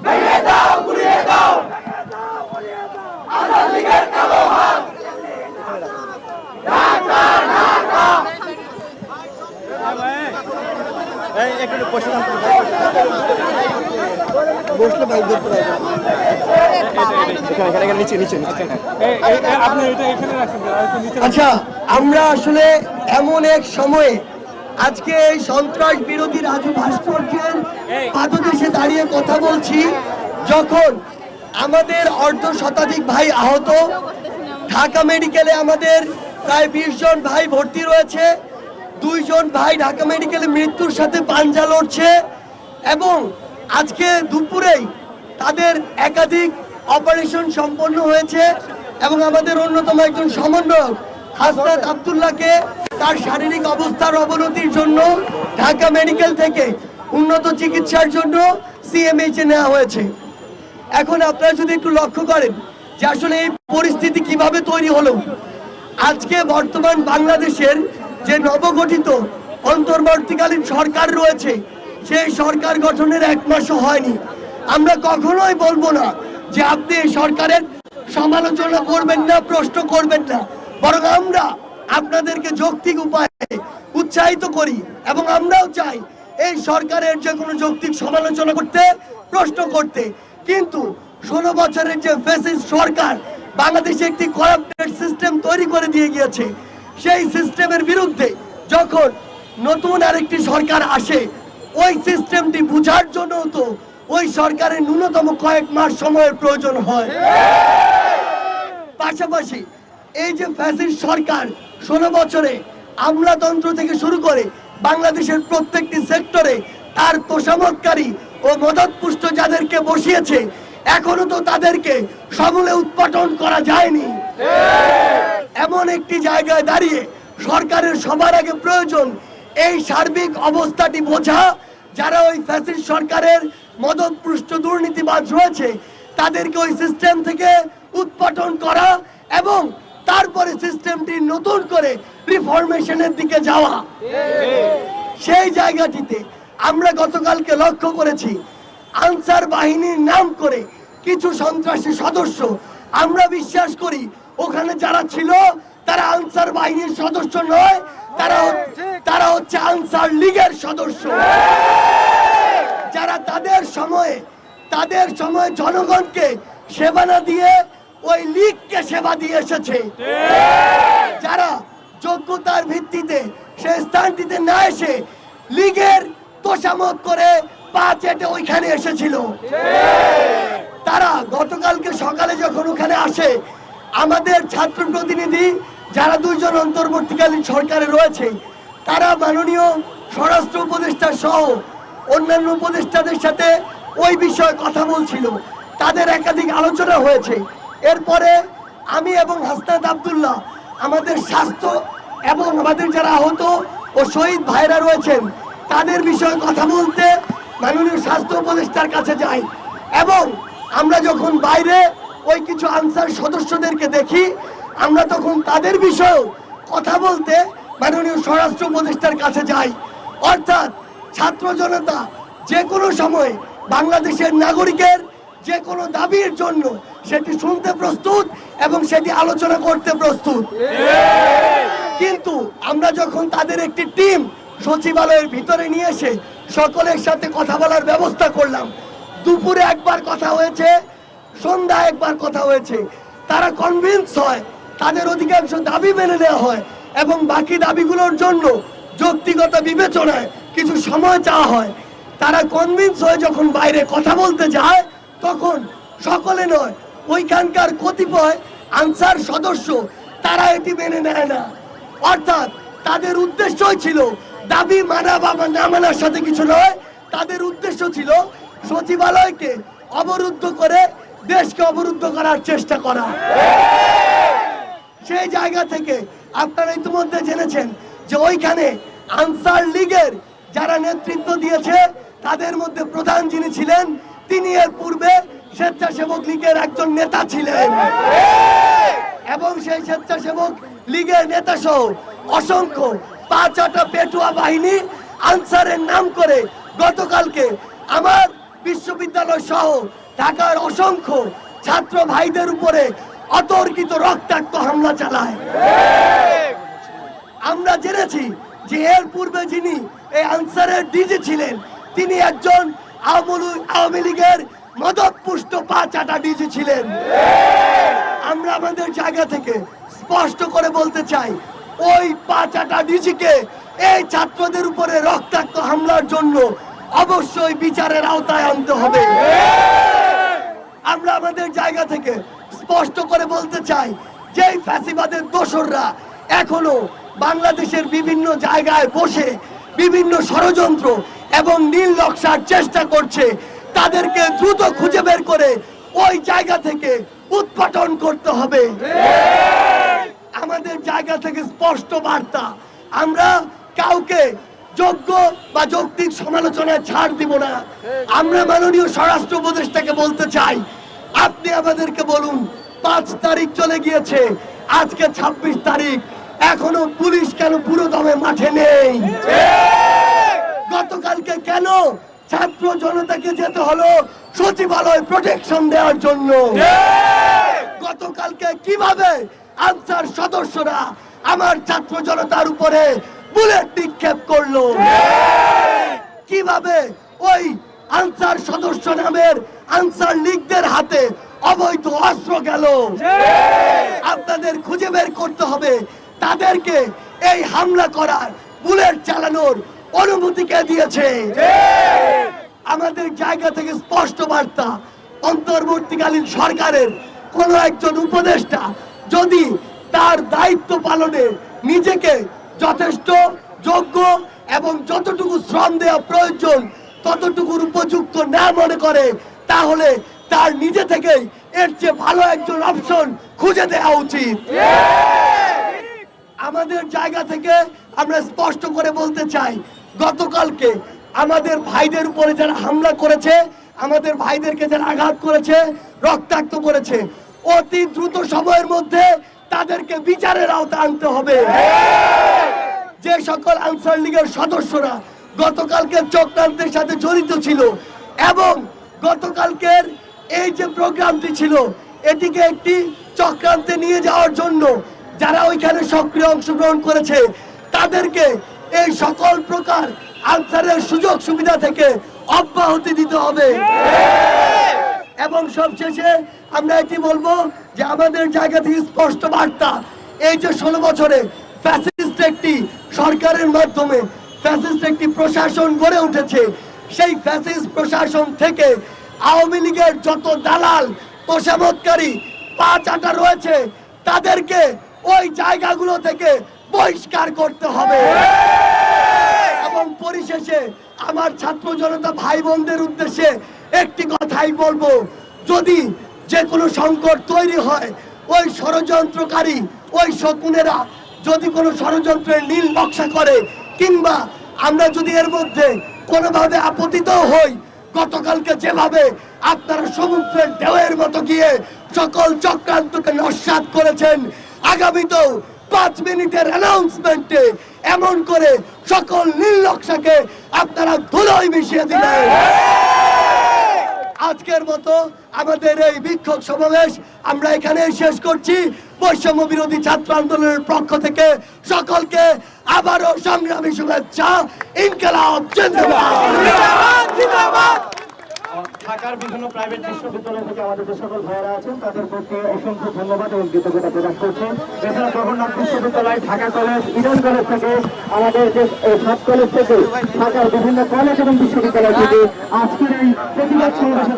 ভেঙে দাও গুড়িয়ে দাও আওয়ামী লীগের কালো হাত। বসলে ভাই দেখতে আচ্ছা, আমরা আসলে এমন এক সময়ে আজকে এই সন্ত্রাস বিরোধী রাজু ভাস্কর্যের পাদদেশে দাঁড়িয়ে কথা বলছি, যখন আমাদের অর্ধ শতাধিক ভাই আহত, ঢাকা মেডিকেলে আমাদের প্রায় 20 জন ভাই ভর্তি রয়েছে, 2 জন ভাই ঢাকা মেডিকেলে মৃত্যুর সাথে পাঞ্জা লড়ছে, এবং আজকে দুপুরেই তাদের একাধিক অপারেশন সম্পন্ন হয়েছে, এবং আমাদের অন্যতম একজন সমন্বয়ক হাসনাত আব্দুল্লাহকে তার শারীরিক অবস্থার অবনতির জন্য ঢাকা মেডিকেল থেকে উন্নত চিকিৎসার জন্য সিএমএইচে নেওয়া হয়েছে। এখন আপনারা যদি একটু লক্ষ্য করেন যে আসলে এই পরিস্থিতি কিভাবে তৈরি হলো, আজকে বর্তমান বাংলাদেশের যে নবগঠিত অন্তর্বর্তীকালীন সরকার রয়েছে, সেই সরকার গঠনের 1 মাসও হয়নি। আমরা কখনোই বলবো না যে আপনি এই সরকারের সমালোচনা করবেন না, প্রশ্ন করবেন না, বরং আমরা আপনাদেরকে যৌক্তিক উপায়ে উৎসাহিত করি, এবং আমরাও চাই এই সরকারের যে কোনো যৌক্তিক সমালোচনা করতে, প্রশ্ন করতে। কিন্তু 16 বছরের যে ফ্যাসিস্ট সরকার বাংলাদেশে একটি করাপ্টেড সিস্টেম তৈরি করে দিয়ে গিয়েছে, সেই সিস্টেমের বিরুদ্ধে যখন নতুন আরেকটি সরকার আসে, ওই সিস্টেমটি বুঝার জন্য তো ওই সরকারের ন্যূনতম কয়েক মাস সময়ের প্রয়োজন হয়। পাশাপাশি এই যে ফ্যাসিস্ট সরকার 16 বছরে আমলাতন্ত্র থেকে শুরু করে বাংলাদেশের প্রত্যেকটি সেক্টরে তার তোষামতকারী ও মদতপুষ্ট যাদেরকে বসিয়েছে, এখনো তো তাদেরকে সমূলে উৎপাটন করা যায়নি। এমন একটি জায়গায় দাঁড়িয়ে সরকারের সবার আগে প্রয়োজন এই সার্বিক অবস্থাটি বোঝা, যারা ওই ফ্যাসিস্ট সরকারের মদতপুষ্ট দুর্নীতিবাজ রয়েছে তাদেরকে ওই সিস্টেম থেকে উৎপাটন করা, এবং তারপরে সিস্টেমটি নতুন করে রিফরমেশনের দিকে যাওয়া। সেই জায়গাটিতে আমরা গতকালকে লক্ষ্য করেছি, আনসার বাহিনীর নাম করে কিছু সন্ত্রাসী সদস্য, আমরা বিশ্বাস করি ওখানে যারা ছিল তারা আনসার বাহিনীর সদস্য নয়, তারা হচ্ছে আনসার লীগের সদস্য, যারা তাদের সময়ে জনগণকে সেবা না দিয়ে ওই লীগকে সেবা দিয়ে এসেছে, যারা যোগ্যতার ভিত্তিতে সে স্থানটিতে না এসে লীগের তোষামত করে পা চেটে ওইখানে এসেছিল। তারা গতকালকে সকালে যখন ওখানে আসে, আমাদের ছাত্র প্রতিনিধি যারা 2 জন অন্তর্বর্তীকালীন সরকারে রয়েছে, তারা মাননীয় স্বরাষ্ট্র উপদেষ্টা সহ অন্যান্য উপদেষ্টাদের সাথে ওই বিষয়ে কথা বলছিল, তাদের একাধিক আলোচনা হয়েছে। এরপরে আমি এবং হাসনাত আব্দুল্লাহ আমাদের স্বাস্থ্য এবং আমাদের যারা আহত ও শহীদ ভাইরা রয়েছেন তাদের বিষয়ে কথা বলতে মাননীয় স্বাস্থ্য উপদেষ্টার কাছে যাই, এবং আমরা যখন বাইরে ওই কিছু আনসার সদস্যদেরকে দেখি, আমরা তখন তাদের বিষয়েও কথা বলতে মাননীয় স্বরাষ্ট্র উপদেষ্টার কাছে যাই। অর্থাৎ ছাত্র জনতা যে কোনো সময় বাংলাদেশের নাগরিকের যে কোনো দাবির জন্য সেটি শুনতে প্রস্তুত এবং সেটি আলোচনা করতে প্রস্তুত। কিন্তু আমরা যখন তাদের একটি টিম সচিবালয়ের ভিতরে নিয়ে এসে সকলের সাথে কথা বলার ব্যবস্থা করলাম, দুপুরে একবার কথা হয়েছে, সন্ধ্যায় একবার কথা হয়েছে, তারা কনভিন্স হয়, তাদের অধিকাংশ দাবি মেনে নেওয়া হয়, এবং বাকি দাবিগুলোর জন্য যৌক্তিকত বিবেচনায় কিছু সময় চাওয়া হয়। তারা কনভিন্স হয়ে যখন বাইরে কথা বলতে যায়, তখন সকলে নয়, ওইখানকার কতিপয় আনসার সদস্য তারা এটি মেনে নেয় না। অর্থাৎ তাদের উদ্দেশ্যই ছিল দাবি মানা বা না মানার সাথে কিছু নয়, তাদের উদ্দেশ্য ছিল সচিবালয়কে অবরুদ্ধ করে দেশকে অবরুদ্ধ করার চেষ্টা করা। সেই জায়গা থেকে আপনারা ইতিমধ্যে জেনেছেন যে ওইখানে আনসার লীগের যারা নেতৃত্ব দিয়েছে তাদের মধ্যে প্রধান যিনি ছিলেন, তিনি এর পূর্বে স্বেচ্ছাসেবক লীগের একজন নেতা ছিলেন, এবং সেই স্বেচ্ছাসেবক লীগের নেতা সহ অসংখ্য 5-8টা পেটুয়া বাহিনী আনসারের নাম করে গতকালকে আমার বিশ্ববিদ্যালয় সহ ঢাকার অসংখ্য ছাত্র ভাইদের উপরে অতর্কিত রক্তাক্ত হামলা চালায়। আমরা জেনেছি যে এর পূর্বে যিনি এই আনসারের ডিজি ছিলেন তিনি একজন আওয়ামী লীগের মদতপুষ্ট পা চাটা ডিজি ছিলেন। আমরা আমাদের জায়গা থেকে স্পষ্ট করে বলতে চাই, ওই পা চাটা ডিজিকে এই ছাত্রদের উপরে রক্তাক্ত হামলার জন্য অবশ্যই বিচারের আওতায় আনতে হবে। আমরা আমাদের জায়গা থেকে স্পষ্ট করে বলতে চাই, যে ফ্যাসিবাদের দোসররা এখনো বাংলাদেশের বিভিন্ন জায়গায় বসে বিভিন্ন ষড়যন্ত্র এবং নীল নকশার চেষ্টা করছে, তাদেরকে দ্রুত খুঁজে বের করে ওই জায়গা থেকে উৎপাটন করতে হবে। আমাদের জায়গা থেকে স্পষ্ট বার্তা, আমরা কাউকে যোগ্য বা যৌক্তিক সমালোচনায় ছাড় দিব না। আমরা মাননীয় স্বরাষ্ট্র উপদেষ্টাকে বলতে চাই, আপনি আমাদেরকে বলুন 5 তারিখ চলে গিয়েছে, আজকে 26 তারিখ, এখনো পুলিশ কেন পুরো দমে মাঠে নেই? গতকালকে কেন ছাত্র জনতাকে যেতে হলো সচিবালয় প্রোটেকশন দেওয়ার জন্য? গতকালকে কিভাবে আনসার সদস্যরা আমার ছাত্র জনতার উপরে বুলেট নিক্ষেপ করলো? কিভাবে ওই আনসার সদস্য নামের আনসার লীগদের হাতে অবৈধ অস্ত্র গেল? আপনাদের খুঁজে বের করতে হবে তাদেরকে এই হামলা করার, বুলেট চালানোর অনুমতি কে দিয়েছে? আমাদের জায়গা থেকে স্পষ্ট বার্তা, অন্তর্বর্তীকালীন সরকারের কোন একজন উপদেষ্টা যদি তার দায়িত্ব পালনে নিজেকে যথেষ্ট যোগ্য এবং যতটুকু শ্রম দেওয়া প্রয়োজন ততটুকুর উপযুক্ত না মনে করে, তাহলে তার নিজে থেকেই এর চেয়ে ভালো একজন অপশন খুঁজে দেওয়া উচিত। আমাদের জায়গা থেকে আমরা স্পষ্ট করে বলতে চাই, গতকালকে আমাদের ভাইদের উপরে যারা হামলা করেছে, আমাদের ভাইদেরকে যারা আঘাত করেছে, রক্তাক্ত করেছে, অতি দ্রুত সময়ের মধ্যে তাদেরকে বিচারের আওতায় আনতে হবে। যে সকল আনসার লীগের সদস্যরা গতকালকে চক্রান্তের সাথে জড়িত ছিল এবং গতকালকের এই যে প্রোগ্রামটি ছিল এটিকে একটি চক্রান্তে নিয়ে যাওয়ার জন্য যারা ওইখানে সক্রিয় অংশগ্রহণ করেছে, তাদেরকে এই সকল প্রকার আনসারের সুযোগ সুবিধা থেকে অব্যাহতি দিতে হবে। এবং সবশেষে আমরা এটি বলবো যে আমাদের জায়গা থেকে স্পষ্ট বার্তা, এই যে 16 বছরে ফ্যাসিস্ট একটি সরকারের মাধ্যমে ফ্যাসিস্ট একটি প্রশাসন গড়ে উঠেছে, সেই ফ্যাসিস্ট প্রশাসন থেকে আওয়ামী লীগের যত দালাল তোষামতকারী পা চাটা রয়েছে তাদেরকে ওই জায়গাগুলো থেকে বহিষ্কার করতে হবে। এবং পরিশেষে আমার ছাত্র জনতা ভাই বোনদের উদ্দেশ্যে একটি কথাই বলবো, যদি যে কোনো সংকট তৈরি হয়, ওই ষড়যন্ত্রকারী ওই শকুনেরা যদি কোনো ষড়যন্ত্রের নীল নকশা করে কিংবা আমরা যদি এর মধ্যে কোনোভাবে আপতিত হই, গতকালকে যেভাবে আপনারা সমুদ্রের ঢেউয়ের মতো গিয়ে সকল চক্রান্তকে নস্যাৎ করেছেন, আগামীতেও 5 মিনিটের অ্যানাউন্সমেন্টে এমন করে সকল নীল নকশাকে আপনারা ধুলোয় মিশিয়ে দিবেন। আজকের মতো আমাদের এই বিক্ষোভ সমাবেশ আমরা এখানে শেষ করছি। বৈষম্য বিরোধী ছাত্র আন্দোলনের পক্ষ থেকে সকলকে আবারও সংগ্রামী শুভেচ্ছা। ইনকিলাব জিন্দাবাদ। ঢাকার বিভিন্ন প্রাইভেট বিশ্ববিদ্যালয় থেকে আমাদের যে সকল ভাইয়েরা আছেন তাদের প্রতি অসংখ্য ধন্যবাদ এবং কৃতজ্ঞতা প্রকাশ করছেন। এছাড়া জগন্নাথ বিশ্ববিদ্যালয়, ঢাকা কলেজ, ইডেন কলেজ থেকে, আমাদের যে সাত কলেজ থেকে, ঢাকার বিভিন্ন কলেজ এবং বিশ্ববিদ্যালয় থেকে আজকের এই প্রতিবাদ সমাবেশে